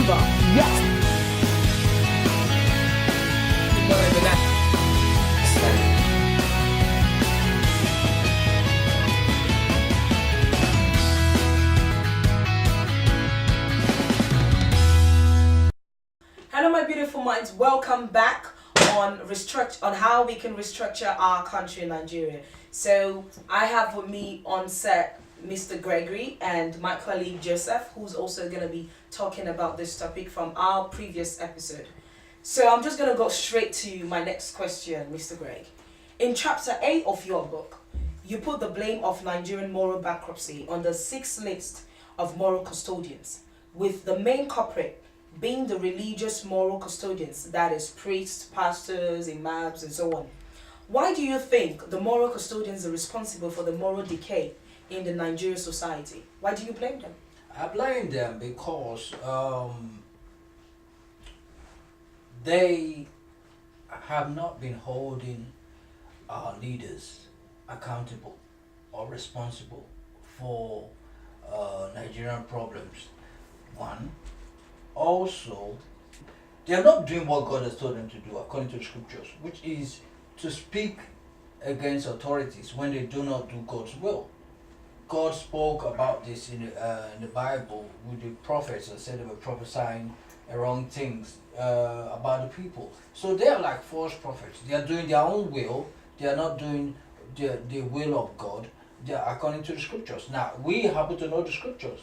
flavor. Yes. Hello, my beautiful minds. Welcome back on how we can restructure our country, Nigeria. So I have with me on set Mr. Gregory and my colleague Joseph, who's also going to be talking about this topic from our previous episode. So I'm just going to go straight to my next question, Mr. Greg. In chapter 8 of your book, you put the blame of Nigerian moral bankruptcy on the 6th list of moral custodians, with the main culprit being the religious moral custodians, that is priests, pastors, imams, and so on. Why do you think the moral custodians are responsible for the moral decay in the Nigerian society? Why do you blame them? I blame them because they have not been holding our leaders accountable or responsible for Nigerian problems. One. Also, they are not doing what God has told them to do according to the scriptures, which is to speak against authorities when they do not do God's will. God spoke about this in the Bible with the prophets and said they were prophesying wrong things about the people. So they are like false prophets. They are doing their own will. They are not doing the will of God. They are according to the scriptures. Now, we happen to know the scriptures,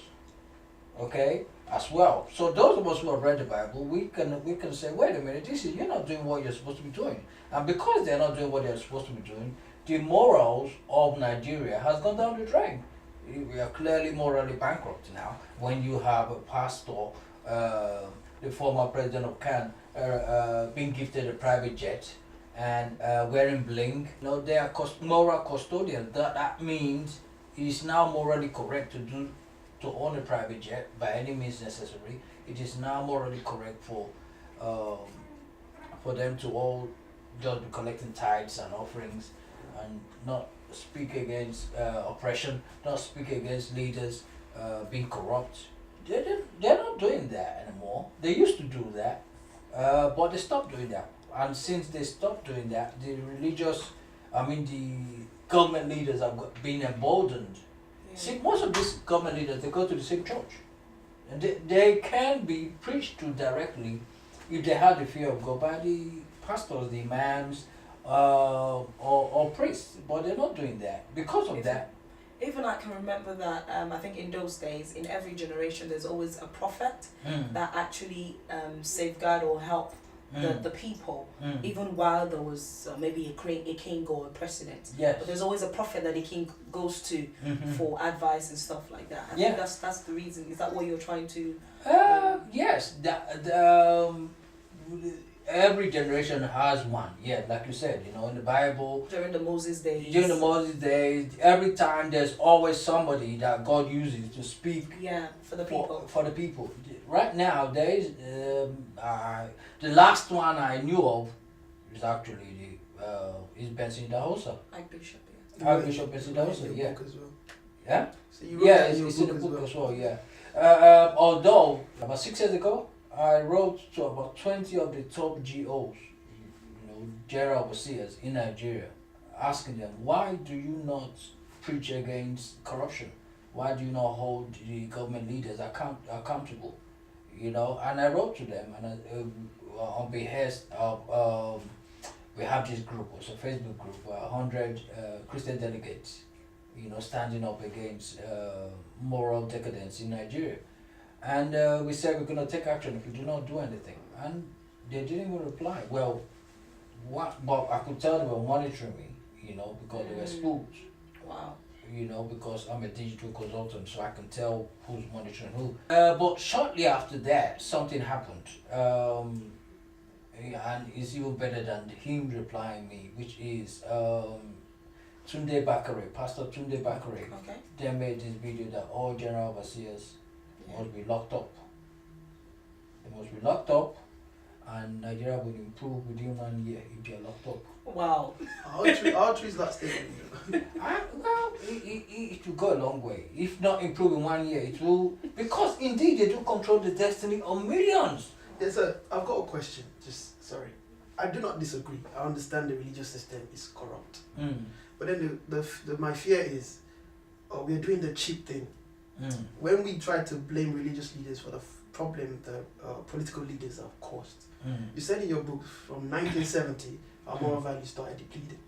okay, as well. So those of us who have read the Bible, we can say, wait a minute, you're not doing what you're supposed to be doing. And because they're not doing what they're supposed to be doing, the morals of Nigeria has gone down the drain. We are clearly morally bankrupt now. When you have a pastor, the former president of Can, being gifted a private jet and wearing bling, they are moral custodians. That means it's now morally correct to own a private jet by any means necessary. It is now morally correct for them to all just be collecting tithes and offerings and not speak against oppression, not speak against leaders being corrupt. They're not doing that anymore. They used to do that, but they stopped doing that. And since they stopped doing that, the government leaders have been emboldened. See, most of these government leaders, they go to the same church. And they can be preached to directly if they have the fear of God by the pastors, the imams, or priests. But they're not doing that because of that. Even I can remember that I think in those days, in every generation, there's always a prophet that actually safeguard or help the people, even while there was maybe a king or a president. Yes. But there's always a prophet that the king goes to for advice and stuff like that. I think that's the reason. Is that what you're trying to? Yes. Every generation has one. Yeah, like you said, in the Bible. During the Moses days. Every time there's always somebody that God uses to speak. Yeah, for the people. For the people. Right now, there is the last one I knew of is actually is Benson Dahosa. Archbishop. Archbishop Benson Dahosa. Yeah. Yeah. So it's in the book as well. Yeah. Although about 6 years ago, I wrote to about 20 of the top GOs, general overseers in Nigeria, asking them, why do you not preach against corruption? Why do you not hold the government leaders accountable? And I wrote to them, and on behalf of, we have this group, it's a Facebook group, 100 Christian delegates, standing up against moral decadence in Nigeria. And we said we're going to take action if we do not do anything. And they didn't even reply. Well, but I could tell they were monitoring me, because they were spooked. Wow. Because I'm a digital consultant, so I can tell who's monitoring who. But shortly after that, something happened. And it's even better than him replying me, which is Tunde Bakare, Pastor Tunde Bakare. Okay. They made this video that all general overseers must be locked up. They must be locked up, and Nigeria will improve within 1 year if they're locked up. Wow. How true is that statement? Well, it will go a long way. If not improve in 1 year, it will, because indeed they do control the destiny of millions. Yes, sir. I've got a question. Just sorry. I do not disagree. I understand the religious system is corrupt. But then my fear is, we are doing the cheap thing. When we try to blame religious leaders for the problem the political leaders have caused. You said in your book from 1970, our moral values started depleting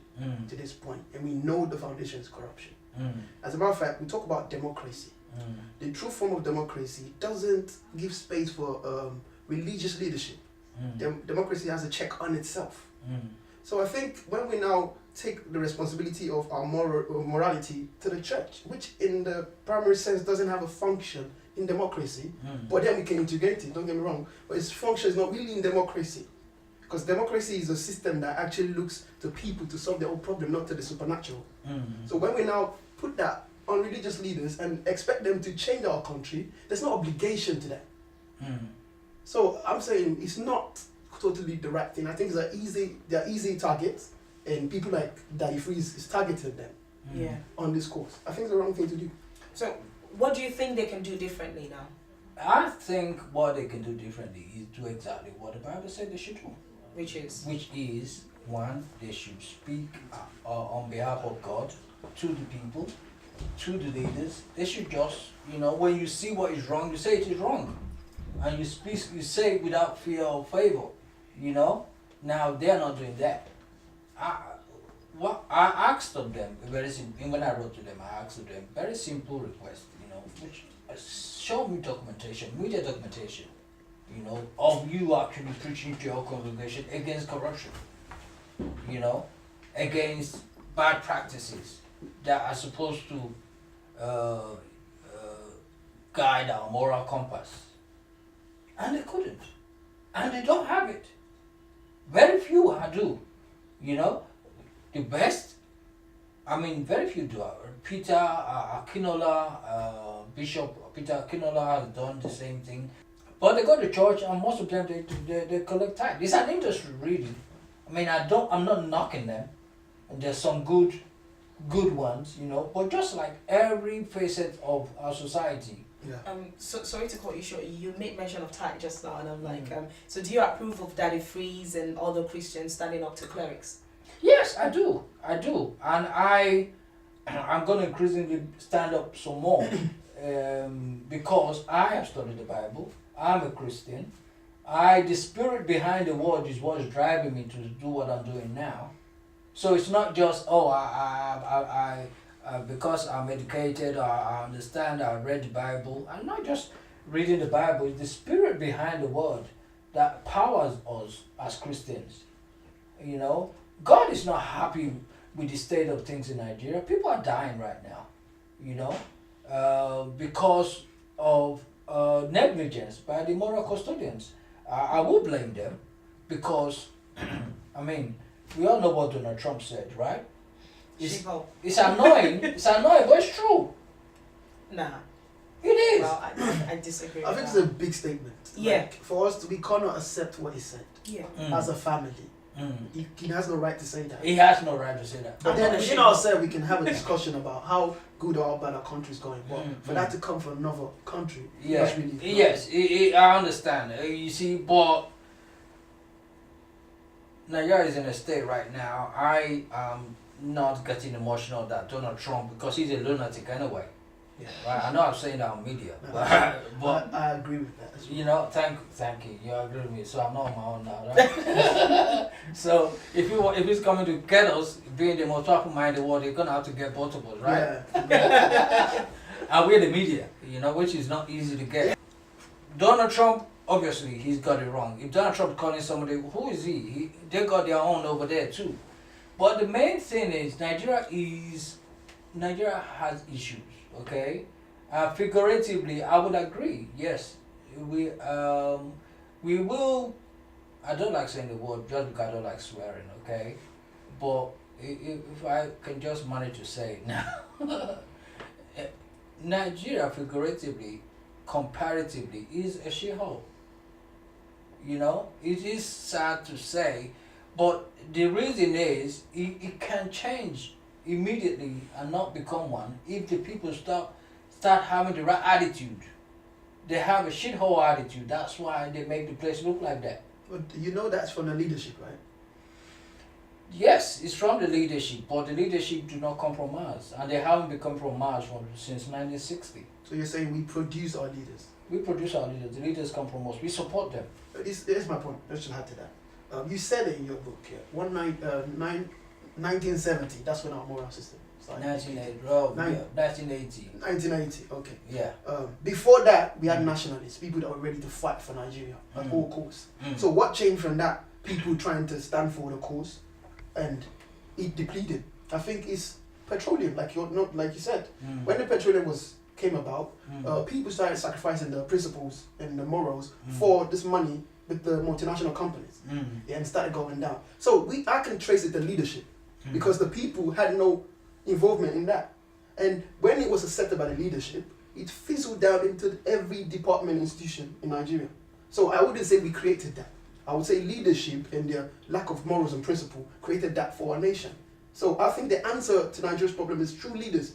to this point, and we know the foundation is corruption. As a matter of fact, we talk about democracy. The true form of democracy doesn't give space for religious leadership. Democracy has a check on itself. So I think when we now take the responsibility of our morality to the church, which in the primary sense doesn't have a function in democracy, but then we can integrate it, don't get me wrong, but its function is not really in democracy. Because democracy is a system that actually looks to people to solve their own problem, not to the supernatural. So when we now put that on religious leaders and expect them to change our country, there's no obligation to them. So I'm saying it's not totally the right thing. I think they're easy targets, and people like Daddy Freeze is targeting them on this course. I think it's the wrong thing to do. So what do you think they can do differently now? I think what they can do differently is do exactly what the Bible said they should do. Which is? One, they should speak on behalf of God to the people, to the leaders. They should just, when you see what is wrong, you say it is wrong. And you say it without fear or favor, Now, they're not doing that. I asked of them, very simple, when I wrote to them, I asked of them, very simple request, which show me documentation, media documentation, of you actually preaching to your congregation against corruption, against bad practices that are supposed to guide our moral compass. And they couldn't. And they don't have it. Very few do, The best, very few do. Peter Akinola, Bishop Peter Akinola has done the same thing. But they go to church, and most of them they collect tithe. It's an industry, really. I'm not knocking them. And there's some good ones, But just like every facet of our society. Yeah. So sorry to cut you short. You made mention of tithe just now, and I'm like, so do you approve of Daddy Freeze and other Christians standing up to clerics? Yes, I do, and I'm going to increasingly stand up some more, because I have studied the Bible. I'm a Christian. The spirit behind the word is what is driving me to do what I'm doing now. So it's not just because I'm educated or I understand, I read the Bible. I'm not just reading the Bible. It's the spirit behind the word that powers us as Christians. God is not happy with the state of things in Nigeria. People are dying right now, because of negligence by the moral custodians. I will blame them because, we all know what Donald Trump said, right? It's annoying. It's annoying, but it's true. Nah. It is. Well, I disagree. I think it's a big statement. Yeah. For us, we cannot accept what he said. Yeah. As a family. He has no right to say that. He has no right to say that. But then within ourselves, we can have a discussion about how good or how bad our country is going. But for that to come from another country, that's really yes, I understand. You see, but Nigeria is in a state right now. I am not getting emotional that Donald Trump, because he's a lunatic anyway. Yeah. Right? I know I'm saying that on media, No, but I agree with that as well. Thank you. You agree with me, so I'm not on my own now, right? So if he's coming to get us, being the most powerful mind in the world, he's gonna have to get both of us, right? Yeah. And we're the media, which is not easy to get. Donald Trump, obviously, he's got it wrong. If Donald Trump calling somebody, who is he? They got their own over there too. But the main thing is Nigeria has issues. Okay, figuratively, I would agree. Yes, we will. I don't like saying the word just because I don't like swearing. Okay, but if I can just manage to say it now, Nigeria, figuratively, comparatively, is a shithole. You know, it is sad to say, but the reason is it can change immediately and not become one if the people start having the right attitude. They have a shithole attitude. That's why they make the place look like that. But you know that's from the leadership, right? Yes, it's from the leadership, but the leadership do not compromise, and they haven't been compromised since 1960. So you're saying we produce our leaders. We produce our leaders. The leaders come from us. We support them. Here's my point. Let's just add to that. You said it in your book, yeah. 1970. That's when our moral system started. 1980. 1980. Okay. Yeah. Before that, we had nationalists, people that were ready to fight for Nigeria at all costs. So what changed from that? People trying to stand for the cause, and it depleted. I think it's petroleum, like you said. When the petroleum came about, people started sacrificing the principles and the morals for this money with the multinational companies, and started going down. So I can trace it to leadership, because the people had no involvement in that. And when it was accepted by the leadership, it fizzled down into every department institution in Nigeria. So I wouldn't say we created that. I would say leadership and their lack of morals and principle created that for our nation. So I think the answer to Nigeria's problem is true leaders.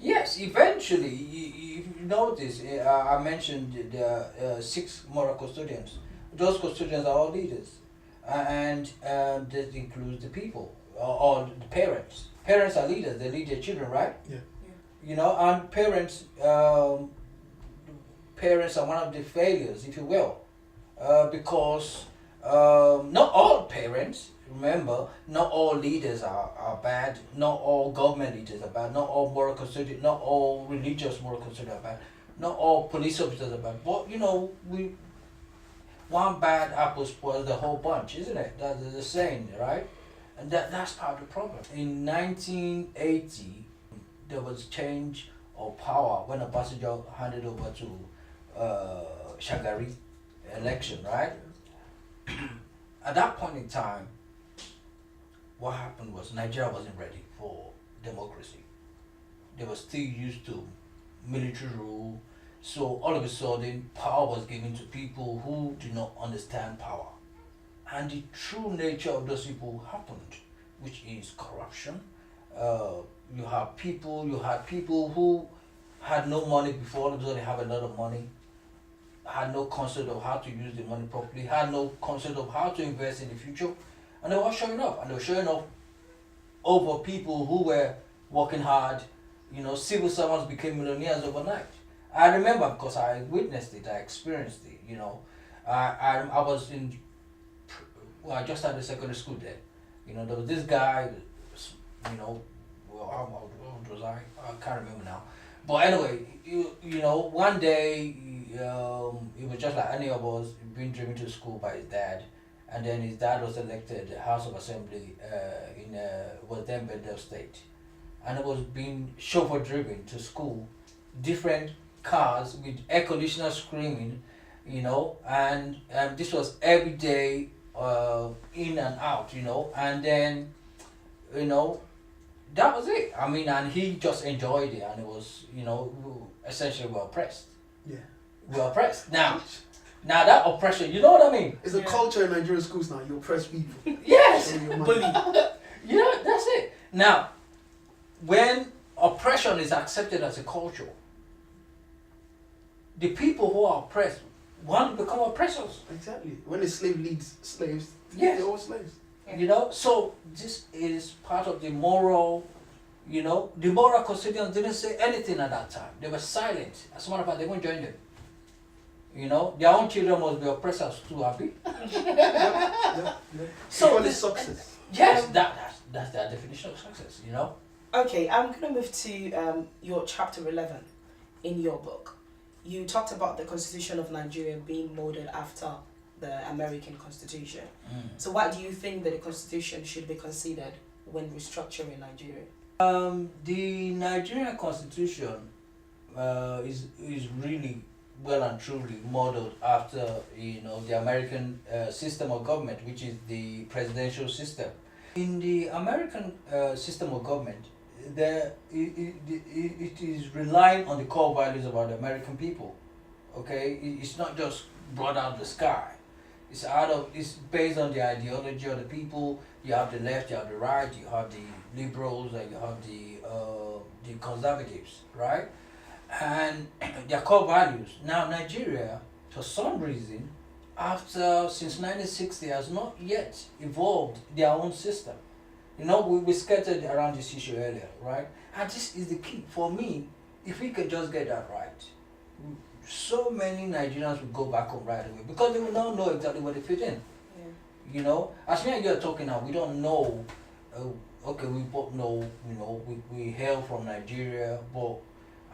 Yes, eventually, if you notice, I mentioned the 6 moral custodians. Those custodians are all leaders, and that includes the people, or the parents. Parents are leaders, they lead their children, right? Yeah. You know, and parents are one of the failures, if you will, because not all parents, remember, not all leaders are bad, not all government leaders are bad, not all moral custodians, not all religious moral custodians are bad, not all police officers are bad. But you know, one bad apple spoils the whole bunch, isn't it? That's the saying, right? And that's part of the problem. In 1980, there was change of power when Obasanjo handed over to Shagari election, right? At that point in time, what happened was Nigeria wasn't ready for democracy. They were still used to military rule. So all of a sudden, power was given to people who did not understand power. And the true nature of those people happened, which is corruption. You had people who had no money before, all of a sudden they have a lot of money, had no concept of how to use the money properly, had no concept of how to invest in the future, and they were showing off. And they were showing off over people who were working hard. You know, civil servants became millionaires overnight. I remember because I witnessed it, I experienced it. You know, I was I just started secondary school then. You know, there was this guy. You know, how old was I? I can't remember now. But anyway, you know, one day he was just like any of us, being driven to school by his dad, and then his dad was elected House of Assembly was then Bendel State, and it was being chauffeur driven to school, different cars with air conditioner screaming, you know, and this was every day, in and out, you know, and then, you know, that was it. I mean, and he just enjoyed it, and it was, you know, essentially we were oppressed. Yeah. We were oppressed. Now that oppression, you know what I mean? It's a culture in Nigerian schools now. You oppress people. Yes. Show your money. Bully. You know, that's it. Now, when oppression is accepted as a culture, the people who are oppressed want to become oppressors. Exactly. When a slave leads slaves, Yes. they're all slaves. You know, so this is part of the moral, you know, the moral custodians didn't say anything at that time. They were silent. As a matter of fact, they won't join them. You know, their own children must be oppressors too, happy. Yeah. So this success. Yes, that's their definition of success, you know. Okay, I'm going to move to your chapter 11 in your book. You talked about the Constitution of Nigeria being modeled after the American Constitution. So why do you think that the Constitution should be considered when restructuring Nigeria? The Nigerian Constitution is really well and truly modeled after, you know, the American system of government, which is the presidential system. In the American system of government, it is relying on the core values of the American people. Okay, it's not just brought out of the sky. It's based on the ideology of the people. You have the left, you have the right, you have the liberals, and you have the conservatives, right? And their core values. Now Nigeria, for some reason, since 1960, has not yet evolved their own system. We skirted around this issue earlier, right? And this is the key for me. If we can just get that right, so many Nigerians will go back home right away because they will now know exactly where they fit in. Yeah. As me and you are talking now, we don't know. Okay, we both know. We hail from Nigeria, but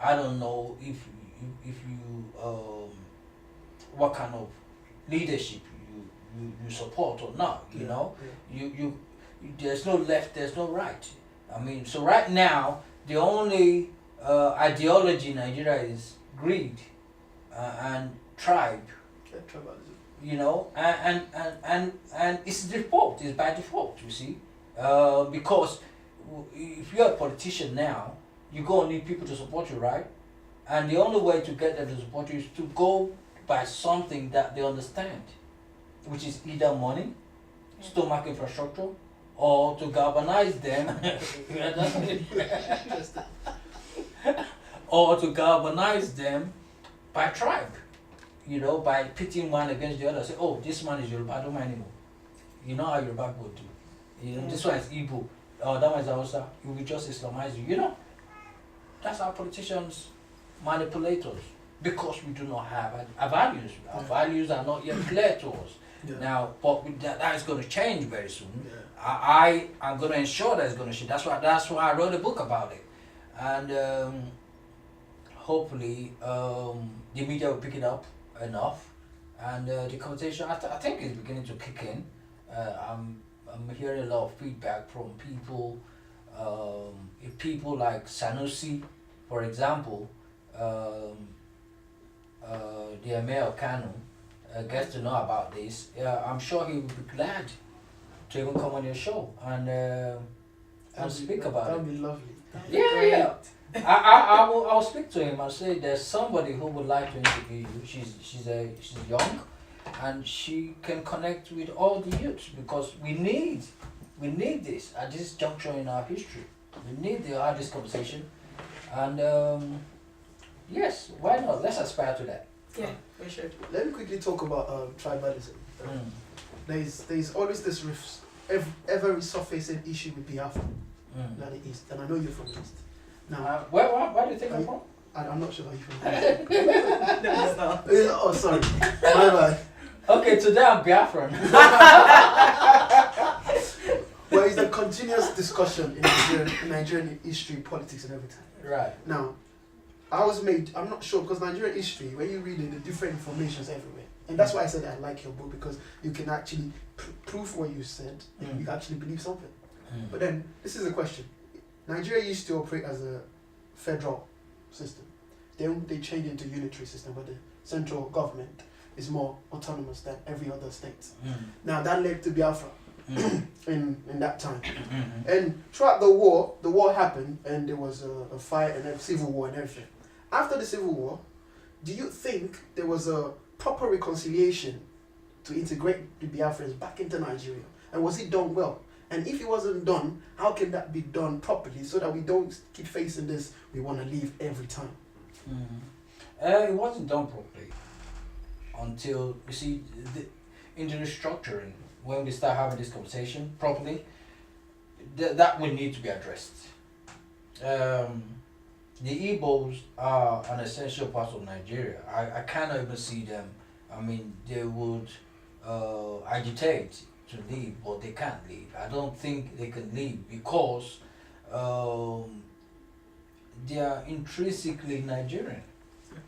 I don't know if you what kind of leadership you support or not. You there's no left, there's no right. I mean, so right now the only ideology in Nigeria is greed and tribe. Tribalism. And it's default. It's by default. You see, because if you're a politician now, you're gonna need people to support you, right? And the only way to get them to support you is to go by something that they understand, which is either money, stomach infrastructure, or to galvanize them, or to galvanize them by tribe, by pitting one against the other. Say, oh, this man is Yoruba, I don't mind anymore. You know how Yoruba would do. This one is Igbo, or that one is Hausa. You will just Islamize you. That's how politicians manipulate us because we do not have our values. Our values are not yet clear to us. Now, but that is going to change very soon. I am going to ensure that it's going to change. That's why I wrote a book about it, and hopefully the media will pick it up enough, and the conversation I think is beginning to kick in. I'm hearing a lot of feedback from people. If people like Sanusi, for example, the Emir of Kano, gets to know about this, I'm sure he would be glad to even come on your show and speak about it. That would be lovely. Yeah. I'll speak to him. I'll say there's somebody who would like to interview you. She's young, and she can connect with all the youths because we need this at this juncture in our history. We need to have this conversation, and yes, why not? Let's aspire to that. Yeah, we should. Let me quickly talk about tribalism. There's always this ever resurfacing issue with Biafra that it is, and I know you're from the East. Now, where do you think I'm from? I'm not sure how you're from the East. No, it's not. Oh, sorry. My bad. Okay, today I'm Biafran. Well, it's a continuous discussion in Nigerian history, politics, and everything. Right. Now, I'm not sure, because Nigerian history, when you read it, the different informations everywhere. And that's why I said I like your book, because you can actually prove what you said, and you actually believe something. But then, this is a question. Nigeria used to operate as a federal system. Then they changed into unitary system, where the central government is more autonomous than every other state. Now, that led to Biafra in that time. And throughout the war happened, and there was a fight and a civil war and everything. After the civil war, do you think there was a proper reconciliation to integrate the Biafrans back into Nigeria? And was it done well? And if it wasn't done, how can that be done properly so that we don't keep facing this, we want to leave every time? It wasn't done properly until, you see, in the restructuring, when we start having this conversation properly, that will need to be addressed. The Igbos are an essential part of Nigeria. I cannot even see them. I mean, they would agitate to leave, but they can't leave. I don't think they can leave because they are intrinsically Nigerian.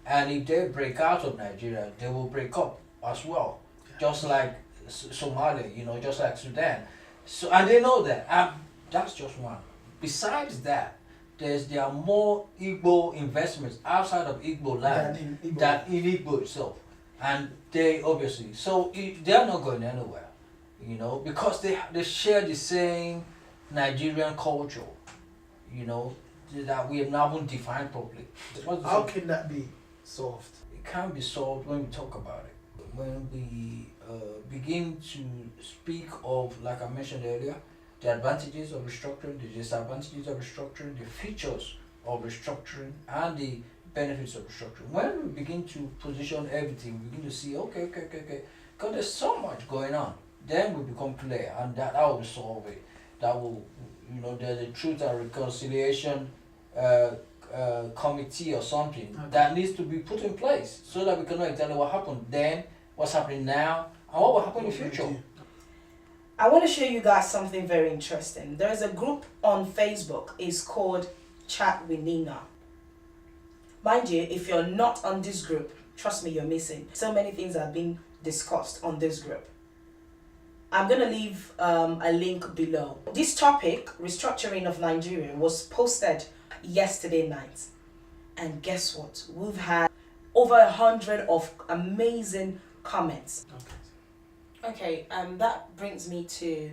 And if they break out of Nigeria, they will break up as well. Just like Somalia, just like Sudan. So, and they know that. That's just one. Besides that, there are more Igbo investments outside of Igbo land than in Igbo itself. And they obviously, so they are not going anywhere, because they share the same Nigerian culture, that we have now defined properly. How can that be solved? It can't be solved when we talk about it. when we begin to speak of, like I mentioned earlier, the advantages of restructuring, the disadvantages of restructuring, the features of restructuring, and the benefits of restructuring. When we begin to position everything, we begin to see, okay, because there's so much going on, then we become clear, and that will solve it. That will, there's a truth and reconciliation committee or something that needs to be put in place so that we can know exactly what happened then, what's happening now, and what will happen in the future. I want to show you guys something very interesting. There's a group on Facebook. It's called Chat with Nina. Mind you, if you're not on this group, trust me, you're missing. So many things are being discussed on this group. I'm going to leave a link below. This topic, Restructuring of Nigeria, was posted yesterday night. And guess what? We've had over 100 of amazing comments. Okay, that brings me to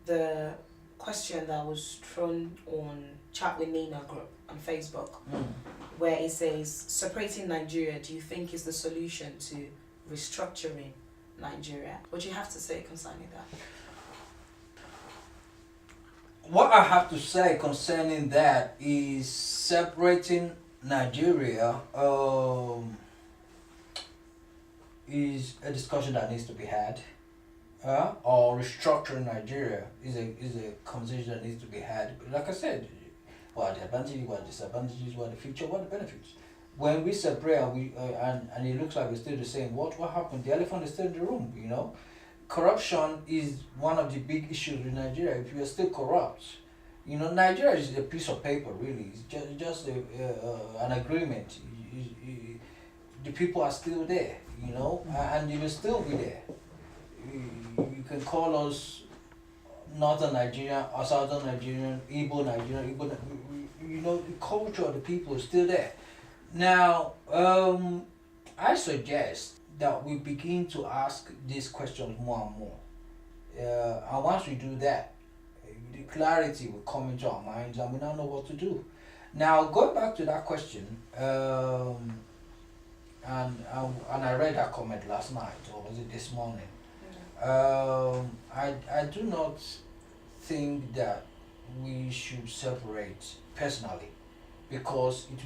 the question that was thrown on Chat with Nina group on Facebook, where it says, separating Nigeria, do you think is the solution to restructuring Nigeria? What do you have to say concerning that? What I have to say concerning that is separating Nigeria is a discussion that needs to be had. Or restructuring Nigeria is a conversation that needs to be had. But like I said, what are the advantages, what are the disadvantages, what are the future, what are the benefits? When we separate and it looks like we're still the same, what happened? The elephant is still in the room, Corruption is one of the big issues with Nigeria. If we are still corrupt, Nigeria is a piece of paper, really. It's just an agreement. The people are still there, and they will still be there. You can call us Northern Nigerian or Southern Nigerian, Igbo Nigerian, the culture of the people is still there. Now, I suggest that we begin to ask these questions more and more. And once we do that, the clarity will come into our minds and we now know what to do. Now, going back to that question, and I read that comment last night, or was it this morning? I do not think that we should separate personally, because it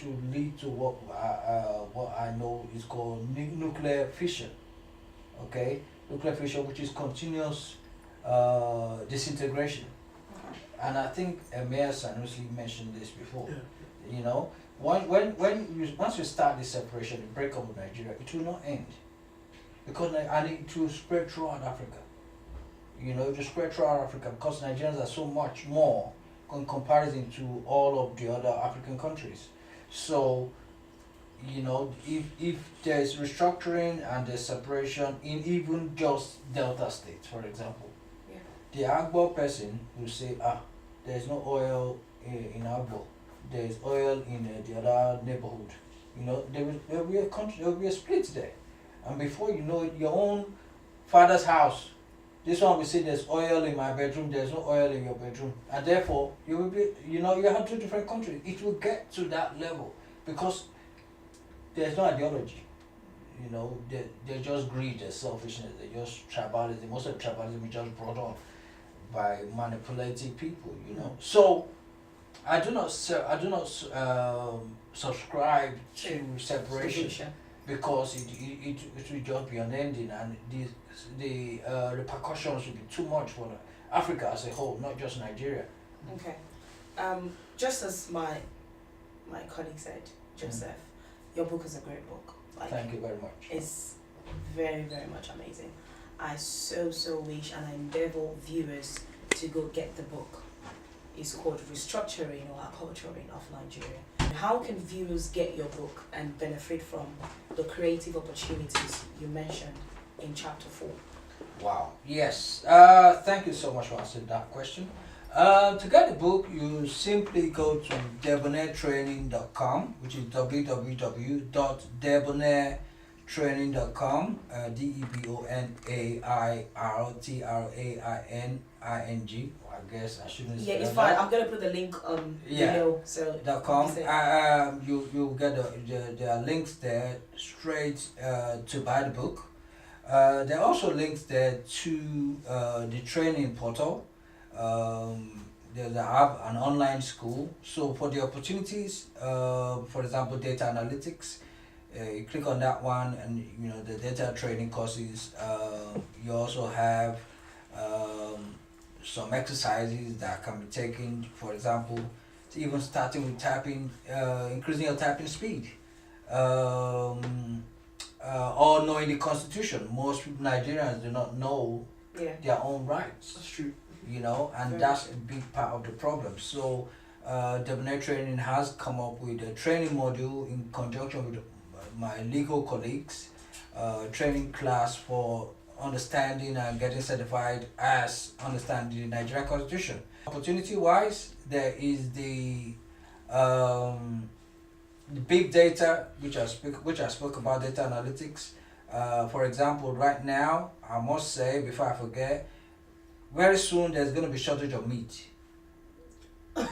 will lead to what I know is called nuclear fission. Okay, nuclear fission, which is continuous disintegration. And I think Mayor Sanusi mentioned this before. Once you start this separation, the breakup of Nigeria, it will not end, because it will spread throughout Africa. It will spread throughout Africa because Nigerians are so much more in comparison to all of the other African countries. So, if there's restructuring and there's separation in even just Delta states, for example, the Agbo person will say, there's no oil in Agbo, there's oil in the other neighborhood. There will be a split there. And before you know it, your own father's house, this one will say there's oil in my bedroom, there's no oil in your bedroom. And therefore, you will be, you have two different countries. It will get to that level because there's no ideology. They're just greed, they're selfishness, they're just tribalism. Most of the tribalism is just brought on by manipulating people, So, I do not subscribe to separation. Because it will just be unending, and the repercussions will be too much for Africa as a whole, not just Nigeria. Okay. Just as my colleague said, Joseph, your book is a great book. Thank you very much. It's very, very much amazing. I so wish and I endeavor viewers to go get the book. It's called Restructuring or Ekhator of Nigeria. How can viewers get your book and benefit from the creative opportunities you mentioned in chapter 4? Wow. Yes. Thank you so much for answering that question. To get the book, you simply go to debonairtraining.com, which is www.debonairtraining.com, DEBONAIRTRAINING. I guess I shouldn't Yeah, spell it's fine. that. I'm gonna put the link Yeah. below. So .com. you say- You get there are links there straight to buy the book. There are also links there to the training portal. They have an online school. So for the opportunities, for example, data analytics, you click on that one, and you know the data training courses. You also have some exercises that can be taken. For example, even starting with typing, increasing your typing speed. Or knowing the constitution. Most Nigerians do not know yeah. their own rights, That's true. you know, and Very that's a big part of the problem. So, WNA Training has come up with a training module in conjunction with my legal colleagues, training class for understanding and getting certified as understanding the Nigerian constitution. Opportunity wise, there is the big data, which I spoke about, data analytics. For example, right now, I must say before I forget, very soon there's going to be shortage of meat.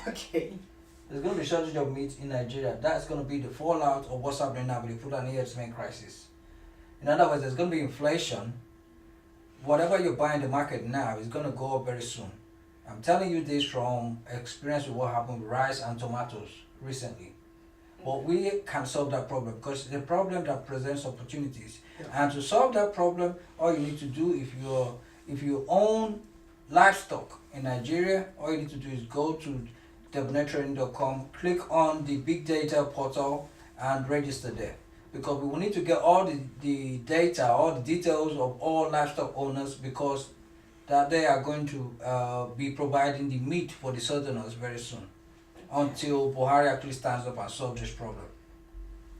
Okay. There's going to be shortage of meat in Nigeria. That's going to be the fallout of what's happening now with the food and herdsmen crisis. In other words, there's going to be inflation. Whatever you buy in the market now is going to go up very soon. I'm telling you this from experience with what happened with rice and tomatoes recently. But we can solve that problem because it's a problem that presents opportunities. Yeah. And to solve that problem, all you need to do if you own livestock in Nigeria, all you need to do is go to wnetraining.com, click on the big data portal and register there. Because we will need to get all the data, all the details of all livestock owners, because that they are going to be providing the meat for the southerners very soon, until Buhari actually stands up and solves this problem.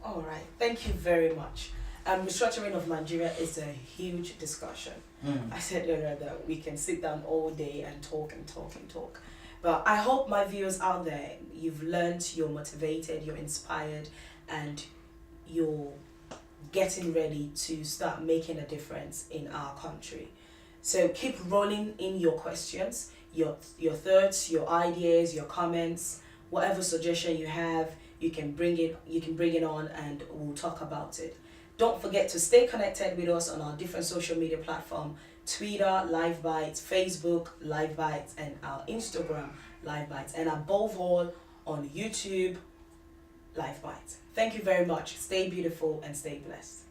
All right. Thank you very much. Restructuring of Nigeria is a huge discussion. I said earlier that we can sit down all day and talk and talk and talk. But I hope my viewers out there, you've learned, you're motivated, you're inspired, and you're getting ready to start making a difference in our country. So keep rolling in your questions, your thoughts, your ideas, your comments, whatever suggestion you have, you can bring it on and we'll talk about it. Don't forget to stay connected with us on our different social media platform, Twitter, LyfeBites, Facebook, LyfeBites, and our Instagram, LyfeBites, and above all on YouTube, LyfeBites. Thank you very much. Stay beautiful and stay blessed.